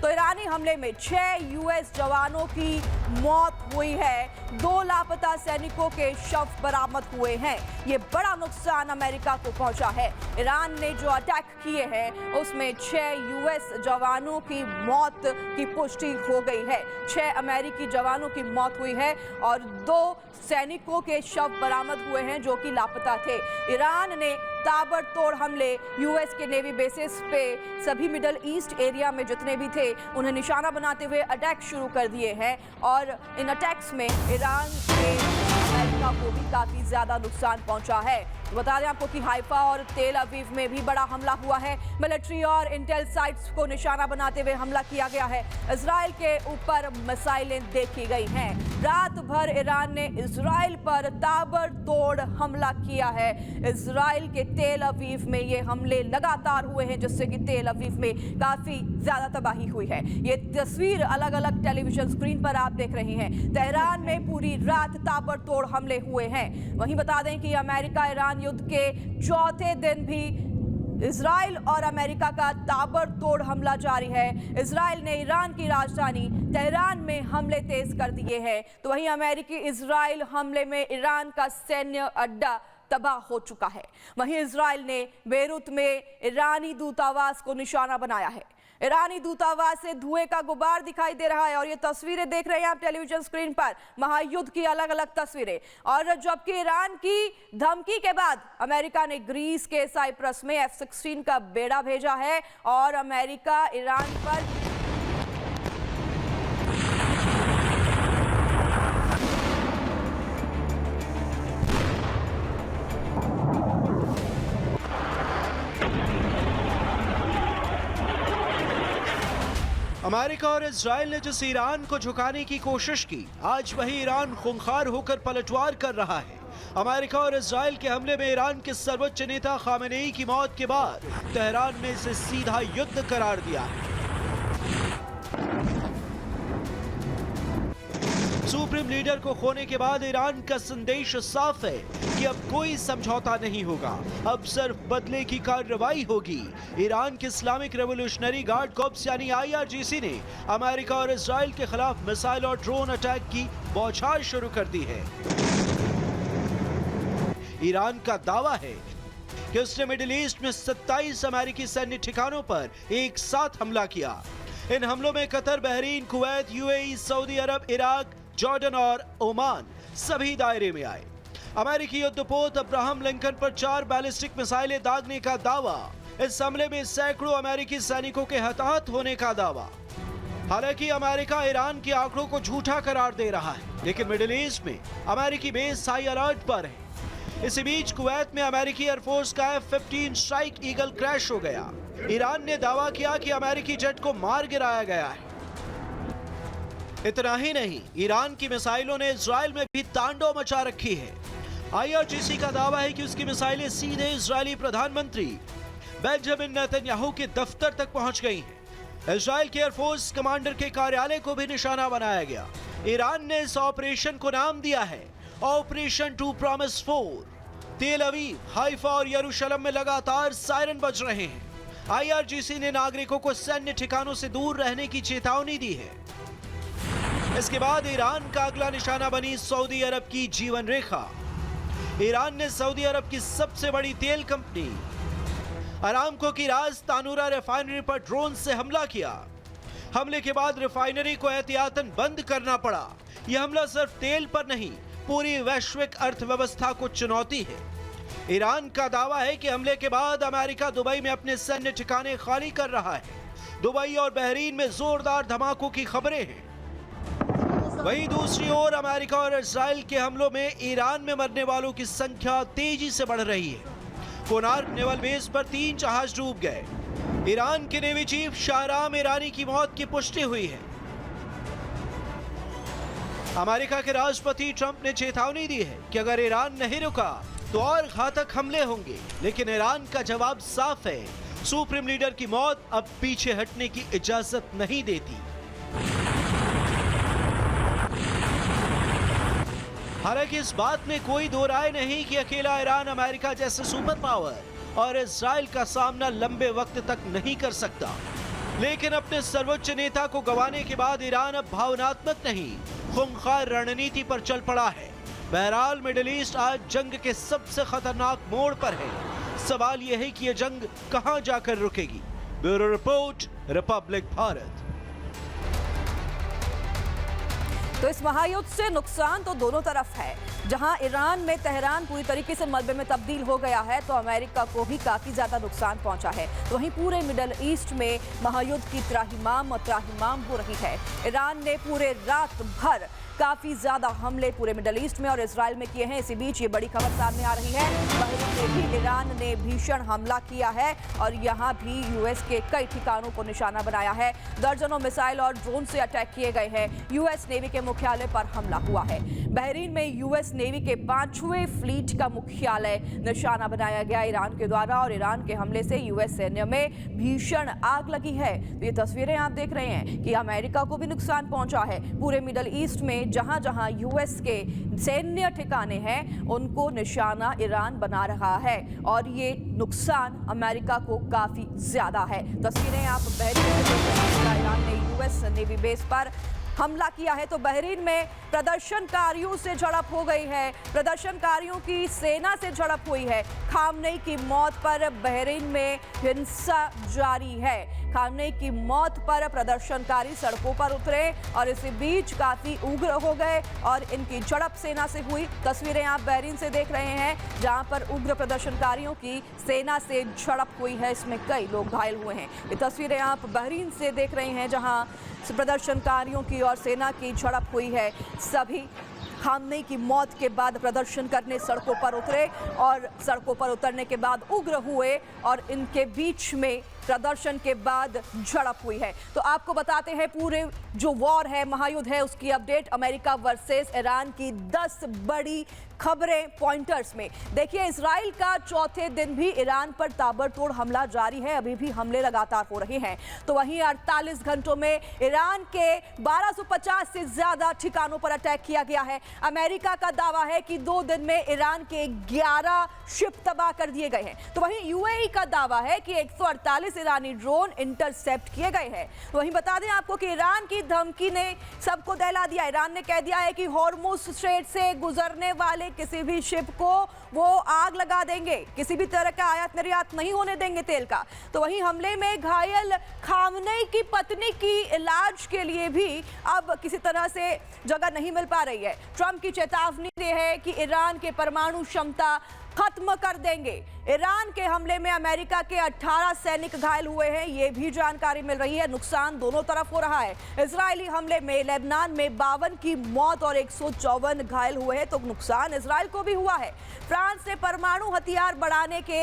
तो ईरानी हमले में 6 यूएस जवानों की मौत हुई है, 2 लापता सैनिकों के शव बरामद हुए हैं। ये बड़ा नुकसान अमेरिका को पहुंचा है। ईरान ने जो अटैक किए हैं उसमें 6 यूएस जवानों की मौत की पुष्टि हो गई है। 6 अमेरिकी जवानों की मौत हुई है और 2 सैनिकों के शव बरामद हुए हैं जो कि लापता थे। ईरान ने ताबड़तोड़ हमले यूएस के नेवी बेसिस पे सभी मिडल ईस्ट एरिया में जितने भी थे उन्हें निशाना बनाते हुए अटैक शुरू कर दिए हैं और इन अटैक्स में ईरान के अमेरिका को भी काफी ज्यादा नुकसान पहुंचा है। तो बता दें आपको कि हाइफा और तेल अवीव में भी बड़ा हमला हुआ है। मिलिट्री और इंटेल साइट्स को निशाना बनाते हुए हमला किया गया है। इजराइल के ऊपर मिसाइलें देखी गई हैं। रात भर ईरान ने इजराइल पर ताबड़तोड़ हमला किया है। इजराइल के तेल अवीव में ये हमले लगातार हुए हैं जिससे कि तेल अवीव में काफी ज्यादा तबाही हुई है। ये तस्वीर अलग अलग टेलीविजन स्क्रीन पर आप देख रहे हैं। तेहरान में पूरी रात ताबड़तोड़ हमले हुए हैं। वहीं बता दें कि अमेरिका ईरान युद्ध के चौथे दिन भी इजराइल और अमेरिका का ताबड़तोड़ हमला जारी है। इजराइल ने ईरान की राजधानी तेहरान में हमले तेज कर दिए हैं, तो वहीं अमेरिकी इजराइल हमले में ईरान का सैन्य अड्डा तबाह हो चुका है। वहीं इजराइल ने बेरूत में ईरानी दूतावास को निशाना बनाया है। ईरानी दूतावास से धुएं का गुबार दिखाई दे रहा है और ये तस्वीरें देख रहे हैं आप टेलीविजन स्क्रीन पर, महायुद्ध की अलग अलग तस्वीरें। और जबकि ईरान की धमकी के बाद अमेरिका ने ग्रीस के साइप्रस में F-16 का बेड़ा भेजा है और अमेरिका ईरान पर अमेरिका और इजराइल ने जिस ईरान को झुकाने की कोशिश की, आज वही ईरान खूंखार होकर पलटवार कर रहा है। अमेरिका और इजराइल के हमले में ईरान के सर्वोच्च नेता खामेनेई की मौत के बाद तेहरान ने इसे सीधा युद्ध करार दिया है। सुप्रीम लीडर को खोने के बाद ईरान का संदेश साफ है कि अब कोई समझौता नहीं होगा, अब सिर्फ बदले की कार्रवाई होगी। ईरान के इस्लामिक रेवोल्यूशनरी गार्ड कॉर्प्स यानी IRGC ने अमेरिका और इजराइल के खिलाफ मिसाइल और ड्रोन अटैक की बौछार शुरू कर दी है। ईरान का दावा है कि उसने मिडिल ईस्ट में 27 अमेरिकी सैन्य ठिकानों पर एक साथ हमला किया। इन हमलों में Qatar, Bahrain, Kuwait, UAE, Saudi Arabia, Iraq, Jordan और ओमान सभी दायरे में आए। अमेरिकी युद्धपोत अब्राहम लिंकन पर 4 बैलिस्टिक मिसाइलें दागने का दावा। इस हमले में सैकड़ों अमेरिकी सैनिकों के हताहत होने का दावा। हालांकि अमेरिका ईरान के आंकड़ों को झूठा करार दे रहा है, लेकिन मिडिल ईस्ट में अमेरिकी बेस हाई अलर्ट पर है। इसी बीच कुवैत में अमेरिकी एयरफोर्स का F-15 स्ट्राइक ईगल क्रैश हो गया। ईरान ने दावा किया कि अमेरिकी जेट को मार गिराया गया है। इतना ही नहीं, ईरान की मिसाइलों ने इजराइल में भी तांडव मचा रखी है। IRGC का दावा है कि उसकी मिसाइलें सीधे इजरायली प्रधानमंत्री बेंजामिन नेतन्याहू के दफ्तर तक पहुंच गई हैं। इजराइल के एयरफोर्स कमांडर के कार्यालय को भी निशाना बनाया गया। ईरान ने इस ऑपरेशन को नाम दिया है ऑपरेशन टू प्रॉमिस 4। तेल अवीव, हाइफा और यरूशलेम में लगातार सायरन बज रहे हैं। IRGC ने नागरिकों को सैन्य ठिकानों से दूर रहने की चेतावनी दी है। इसके बाद ईरान का अगला निशाना बनी सऊदी अरब की जीवन रेखा। ईरान ने सऊदी अरब की सबसे बड़ी तेल कंपनी अरामको की राज तानूरा रिफाइनरी पर ड्रोन से हमला किया। हमले के बाद रिफाइनरी को एहतियातन बंद करना पड़ा। यह हमला सिर्फ तेल पर नहीं, पूरी वैश्विक अर्थव्यवस्था को चुनौती है। ईरान का दावा है कि हमले के बाद अमेरिका दुबई में अपने सैन्य ठिकाने खाली कर रहा है। दुबई और बहरीन में जोरदार धमाकों की खबरें हैं। वहीं दूसरी ओर अमेरिका और इजराइल के हमलों में ईरान में मरने वालों की संख्या तेजी से बढ़ रही है। कोनार्क नेवल बेस पर 3 जहाज डूब गए। ईरान के नेवी चीफ शाहराम ईरानी की मौत की पुष्टि हुई है। अमेरिका के राष्ट्रपति ट्रंप ने चेतावनी दी है कि अगर ईरान नहीं रुका तो और घातक हमले होंगे, लेकिन ईरान का जवाब साफ है, सुप्रीम लीडर की मौत अब पीछे हटने की इजाजत नहीं देती। हालांकि इस बात में कोई दो राय नहीं कि अकेला ईरान अमेरिका जैसे सुपर पावर और इजराइल का सामना लंबे वक्त तक नहीं कर सकता। लेकिन अपने सर्वोच्च नेता को गंवाने के बाद ईरान अब भावनात्मक नहीं, खूंखार रणनीति पर चल पड़ा है। बहरहाल मिडिल ईस्ट आज जंग के सबसे खतरनाक मोड़ पर है। सवाल यह है कि यह जंग कहां जाकर रुकेगी। Bureau report, Republic Bharat. तो इस महायुद्ध से नुकसान तो दोनों तरफ है। जहां ईरान में तेहरान पूरी तरीके से मलबे में तब्दील हो गया है तो अमेरिका को भी काफी ज्यादा नुकसान पहुंचा है। तो वहीं पूरे मिडिल ईस्ट में महायुद्ध की त्राहिमाम हो रही है। ईरान ने पूरे रात भर काफी ज्यादा हमले पूरे मिडिल ईस्ट में और इजराइल में किए हैं। इसी बीच ये बड़ी खबर सामने आ रही है, बहरीन में भी ईरान ने भीषण हमला किया है और यहां भी यूएस के कई ठिकानों को निशाना बनाया है। दर्जनों मिसाइल और ड्रोन से अटैक किए गए हैं। यूएस नेवी के मुख्यालय पर हमला हुआ है। बहरीन में यूएस नेवी के 5वें फ्लीट का मुख्यालय निशाना बनाया गया ईरान के द्वारा और ईरान के हमले से यूएस सैन्य में भीषण आग लगी है। तो ये तस्वीरें आप देख रहे हैं कि अमेरिका को भी नुकसान पहुंचा है। पूरे मिडिल ईस्ट में जहां जहां यूएस के सैन्य ठिकाने हैं उनको निशाना ईरान बना रहा है और ये नुकसान अमेरिका को काफी ज्यादा है। तस्वीरें आप बहरीन से ईरान ने यूएस नेवी बेस पर हमला किया है। तो बहरीन में प्रदर्शनकारियों से झड़प हो गई है, प्रदर्शनकारियों की सेना से झड़प हुई है। खामनेई की मौत पर बहरीन में हिंसा जारी है। खामनेई की मौत पर प्रदर्शनकारी सड़कों पर उतरे और इसी बीच काफी उग्र हो गए और इनकी झड़प सेना से हुई। तस्वीरें आप बहरीन से देख रहे हैं जहां पर उग्र प्रदर्शनकारियों की सेना से झड़प हुई है। इसमें कई लोग घायल हुए हैं। ये तस्वीरें आप बहरीन से देख रहे हैं जहां प्रदर्शनकारियों की और सेना की झड़प हुई है। सभी खामनेई की मौत के बाद प्रदर्शन करने सड़कों पर उतरे और सड़कों पर उतरने के बाद उग्र हुए और इनके बीच में प्रदर्शन के बाद झड़प हुई है। तो आपको बताते हैं पूरे जो वॉर है, महायुद्ध है, उसकी अपडेट अमेरिका वर्सेस ईरान की 10 बड़ी खबरें पॉइंटर्स में। देखिए, इजराइल का चौथे दिन भी ईरान पर ताबड़तोड़ हमला जारी है। अभी भी हमले लगातार हो रहे हैं। तो वहीं 48 घंटों में ईरान के 1250 से ज्यादा ठिकानों पर अटैक किया गया है। अमेरिका का दावा है कि 2 दिन में ईरान के 11 शिप तबाह कर दिए गए हैं। तो वहीं यूएई का दावा है कि 148 ईरानी ड्रोन इंटरसेप्ट किए गए हैं। वहीं बता दें आपको कि ईरान की धमकी ने सबको दहला दिया। ईरान ने कह दिया है कि हॉर्मुज स्ट्रेट से गुजरने वाले किसी भी शिप को वो आग लगा देंगे, किसी भी तरह का आयात निर्यात नहीं होने देंगे तेल का। तो वहीं हमले में घायल खामनेई की पत्नी की इलाज के लिए भी अब किसी तरह से जगह नहीं मिल पा रही है। ट्रंप की चेतावनी है कि ईरान के परमाणु क्षमता खत्म कर देंगे। ईरान के हमले में अमेरिका के 18 सैनिक घायल हुए हैं, ये भी जानकारी मिल रही है। नुकसान दोनों तरफ हो रहा है। इजरायली हमले में लेबनान में 52 की मौत और 154 घायल हुए हैं, तो नुकसान इजराइल को भी हुआ है। फ्रांस ने परमाणु हथियार बढ़ाने के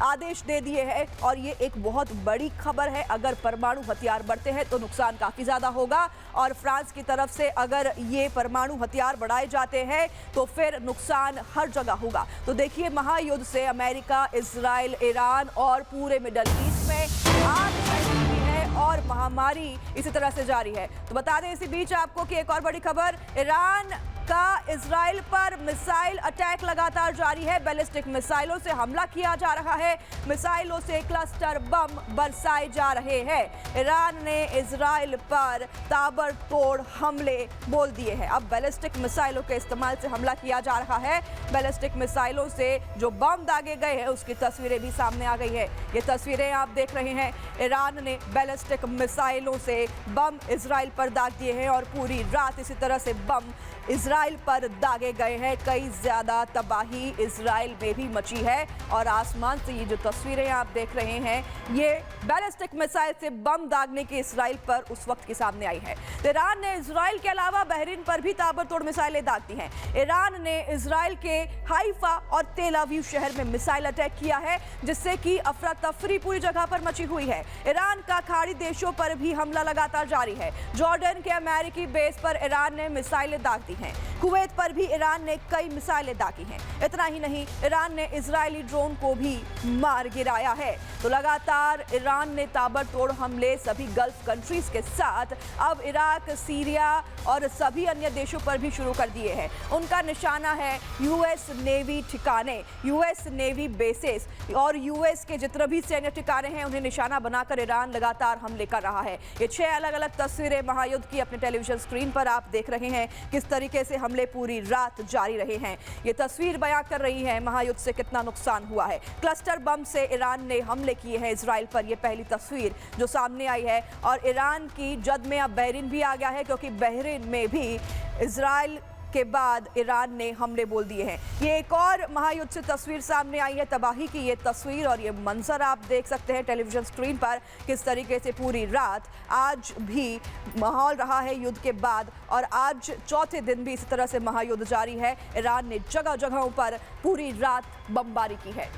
आदेश दे दिए हैं और ये एक बहुत बड़ी खबर है। अगर परमाणु हथियार बढ़ते हैं तो नुकसान काफी ज्यादा होगा और फ्रांस की तरफ से अगर ये परमाणु हथियार बढ़ाए जाते हैं तो फिर नुकसान हर जगह होगा। तो देखिए, महायुद्ध से अमेरिका, इजराइल, ईरान और पूरे मिडिल ईस्ट में आग लगी है और महामारी इसी तरह से जारी है। तो बता दें इसी बीच आपको कि एक और बड़ी खबर, ईरान का इजराइल पर मिसाइल अटैक लगातार जारी है। बैलिस्टिक मिसाइलों से हमला किया जा रहा है। मिसाइलों से क्लस्टर बम बरसाए जा रहे हैं। ईरान ने इजराइल पर ताबड़तोड़ हमले बोल दिए हैं। अब बैलिस्टिक मिसाइलों के इस्तेमाल से हमला किया जा रहा है। बैलिस्टिक मिसाइलों से जो बम दागे गए हैं उसकी तस्वीरें भी सामने आ गई है। ये तस्वीरें आप देख रहे हैं। ईरान ने बैलिस्टिक मिसाइलों से बम इजराइल पर दाग दिए हैं और पूरी रात इसी तरह से बम इजराइल पर दागे गए हैं। कई ज्यादा तबाही इजराइल में भी मची है और आसमान से ये जो तस्वीरें आप देख रहे हैं ये बैलिस्टिक मिसाइल से बम दागने की इजराइल पर उस वक्त की सामने आई है। ईरान ने इजराइल के अलावा बहरीन पर भी ताबड़तोड़ मिसाइलें दाग दी हैं। ईरान ने इजराइल के हाइफा और तेल अवीव शहर में मिसाइल अटैक किया है जिससे कि अफरा तफरी पूरी जगह पर मची हुई है। ईरान का खाड़ी देशों पर भी हमला लगातार जारी है। जॉर्डन के अमेरिकी बेस पर ईरान ने मिसाइलें दाग दी हैं। कुवैत पर भी ईरान ने कई मिसाइलें दागी हैं। इतना ही नहीं, ईरान ने इजरायली ड्रोन को भी मार गिराया है। तो लगातार ईरान ने ताबड़तोड़ हमले सभी गल्फ कंट्रीज के साथ अब इराक, सीरिया और सभी अन्य देशों पर भी शुरू कर दिए हैं। उनका निशाना है यूएस नेवी ठिकाने, यूएस नेवी बेसेस और यूएस के जितने भी सैन्य ठिकाने हैं उन्हें निशाना बनाकर ईरान लगातार हमले कर रहा है। ये 6 अलग अलग तस्वीरें महायुद्ध की अपने टेलीविजन स्क्रीन पर आप देख रहे हैं। किस तरीके से हमले पूरी रात जारी रहे हैं। ये तस्वीर बयां कर रही है महायुद्ध से कितना नुकसान हुआ है। क्लस्टर बम से ईरान ने हमले किए हैं इजराइल पर। यह पहली तस्वीर जो सामने आई है और ईरान की जद में अब बहरीन भी आ गया है, क्योंकि बहरीन में भी इजराइल के बाद ईरान ने हमले बोल दिए हैं। ये एक और महायुद्ध से तस्वीर सामने आई है, तबाही की ये तस्वीर और ये मंजर आप देख सकते हैं टेलीविजन स्क्रीन पर। किस तरीके से पूरी रात आज भी माहौल रहा है युद्ध के बाद, और आज चौथे दिन भी इसी तरह से महायुद्ध जारी है। ईरान ने जगह जगहों पर पूरी रात बमबारी की है।